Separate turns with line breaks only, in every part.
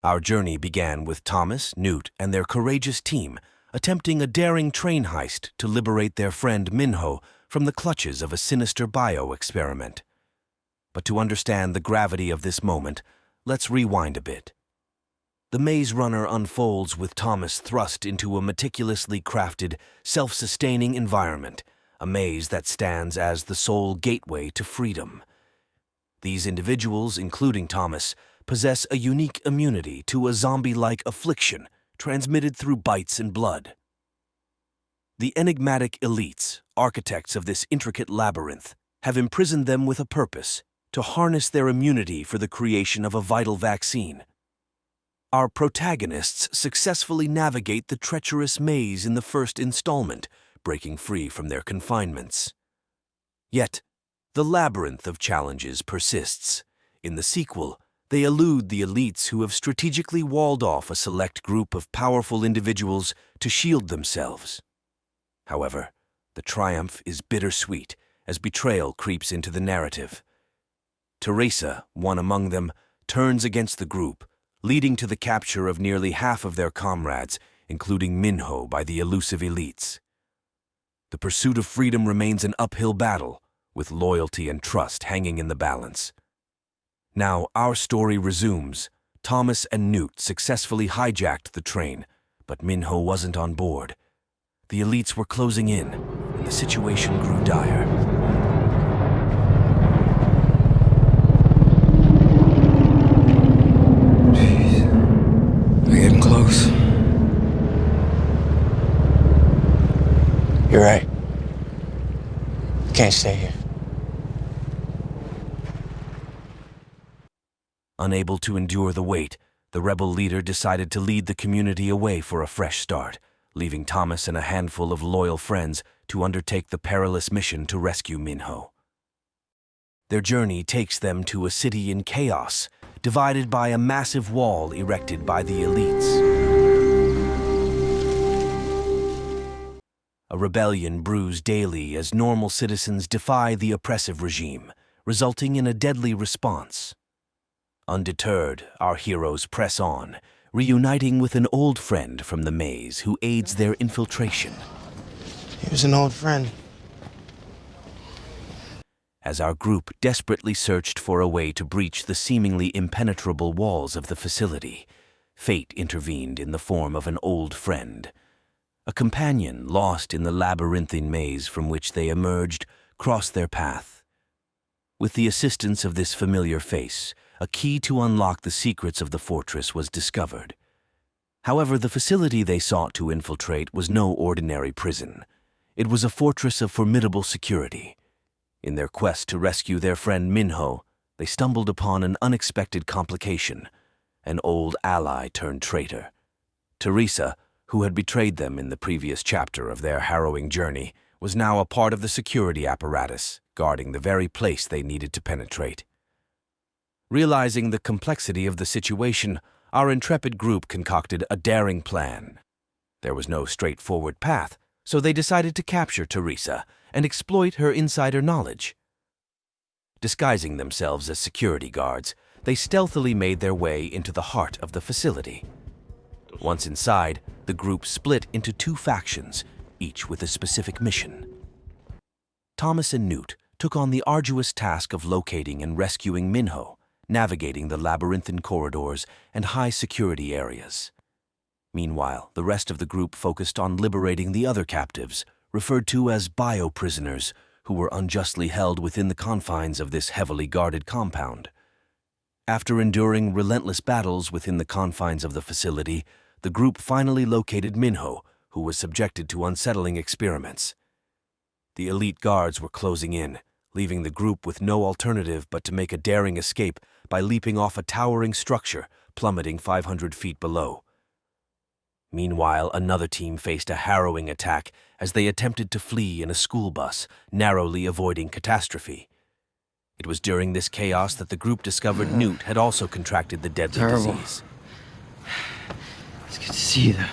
Our journey began with Thomas, Newt, and their courageous team attempting a daring train heist to liberate their friend Minho from the clutches of a sinister bio-experiment. But to understand the gravity of this moment, let's rewind a bit. The Maze Runner unfolds with Thomas thrust into a meticulously crafted, self-sustaining environment, a maze that stands as the sole gateway to freedom. These individuals, including Thomas, possess a unique immunity to a zombie-like affliction transmitted through bites and blood. The enigmatic elites, architects of this intricate labyrinth, have imprisoned them with a purpose: to harness their immunity for the creation of a vital vaccine. Our protagonists successfully navigate the treacherous maze in the first installment, breaking free from their confinements. Yet, the labyrinth of challenges persists. In the sequel, they elude the elites who have strategically walled off a select group of powerful individuals to shield themselves. However, the triumph is bittersweet as betrayal creeps into the narrative. Teresa, one among them, turns against the group, leading to the capture of nearly half of their comrades, including Minho, by the elusive elites. The pursuit of freedom remains an uphill battle, with loyalty and trust hanging in the balance. Now, our story resumes. Thomas and Newt successfully hijacked the train, but Minho wasn't on board. The elites were closing in, and the situation grew dire.
Jeez. They're getting close. You're right. Can't stay here.
Unable to endure the wait, the rebel leader decided to lead the community away for a fresh start, leaving Thomas and a handful of loyal friends to undertake the perilous mission to rescue Minho. Their journey takes them to a city in chaos, divided by a massive wall erected by the elites. A rebellion brews daily as normal citizens defy the oppressive regime, resulting in a deadly response. Undeterred, our heroes press on, reuniting with an old friend from the maze who aids their infiltration.
He was an old friend.
As our group desperately searched for a way to breach the seemingly impenetrable walls of the facility, fate intervened in the form of an old friend. A companion lost in the labyrinthine maze from which they emerged crossed their path. With the assistance of this familiar face, a key to unlock the secrets of the fortress was discovered. However, the facility they sought to infiltrate was no ordinary prison. It was a fortress of formidable security. In their quest to rescue their friend Minho, they stumbled upon an unexpected complication: an old ally turned traitor. Teresa, who had betrayed them in the previous chapter of their harrowing journey, was now a part of the security apparatus, guarding the very place they needed to penetrate. Realizing the complexity of the situation, our intrepid group concocted a daring plan. There was no straightforward path, so they decided to capture Teresa and exploit her insider knowledge. Disguising themselves as security guards, they stealthily made their way into the heart of the facility. Once inside, the group split into two factions, each with a specific mission. Thomas and Newt took on the arduous task of locating and rescuing Minho, navigating the labyrinthine corridors and high-security areas. Meanwhile, the rest of the group focused on liberating the other captives, referred to as bio-prisoners, who were unjustly held within the confines of this heavily guarded compound. After enduring relentless battles within the confines of the facility, the group finally located Minho, who was subjected to unsettling experiments. The elite guards were closing in, leaving the group with no alternative but to make a daring escape by leaping off a towering structure, plummeting 500 feet below. Meanwhile, another team faced a harrowing attack as they attempted to flee in a school bus, narrowly avoiding catastrophe. It was during this chaos that the group discovered Newt had also contracted the deadly disease.
It's good to see you, though.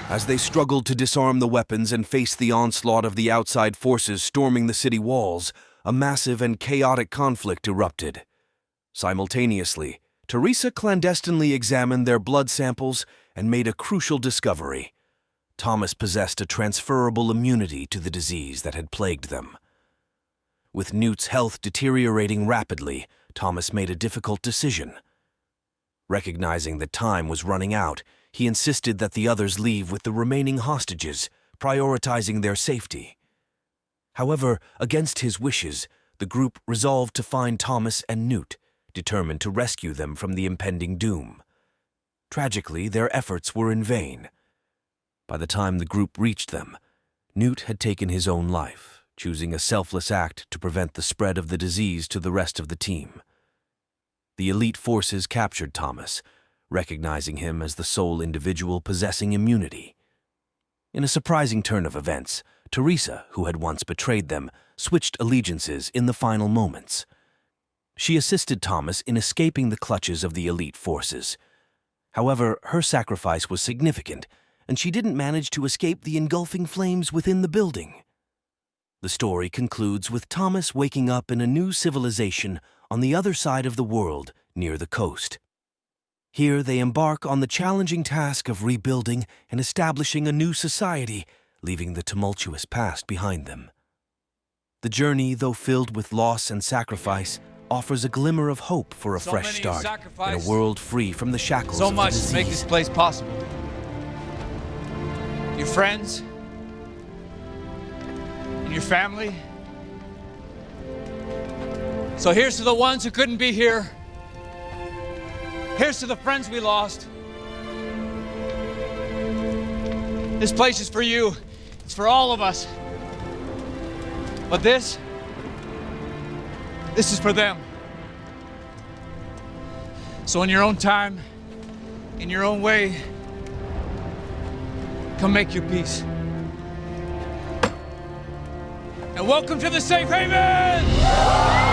As they struggled to disarm the weapons and face the onslaught of the outside forces storming the city walls, a massive and chaotic conflict erupted. Simultaneously, Teresa clandestinely examined their blood samples and made a crucial discovery. Thomas possessed a transferable immunity to the disease that had plagued them. With Newt's health deteriorating rapidly, Thomas made a difficult decision. Recognizing that time was running out, he insisted that the others leave with the remaining hostages, prioritizing their safety. However, against his wishes, the group resolved to find Thomas and Newt, determined to rescue them from the impending doom. Tragically, their efforts were in vain. By the time the group reached them, Newt had taken his own life, choosing a selfless act to prevent the spread of the disease to the rest of the team. The elite forces captured Thomas, recognizing him as the sole individual possessing immunity. In a surprising turn of events, Teresa, who had once betrayed them, switched allegiances in the final moments. She assisted Thomas in escaping the clutches of the elite forces. However, her sacrifice was significant, and she didn't manage to escape the engulfing flames within the building. The story concludes with Thomas waking up in a new civilization on the other side of the world, near the coast. Here they embark on the challenging task of rebuilding and establishing a new society, leaving the tumultuous past behind them. The journey, though filled with loss and sacrifice, offers a glimmer of hope for a fresh start in a world free from the shackles of the disease.
So much to make this place possible. Your friends, and your family. So here's to the ones who couldn't be here. Here's to the friends we lost. This place is for you. It's for all of us. But this is for them. So in your own time, in your own way, come make your peace. And welcome to the safe haven!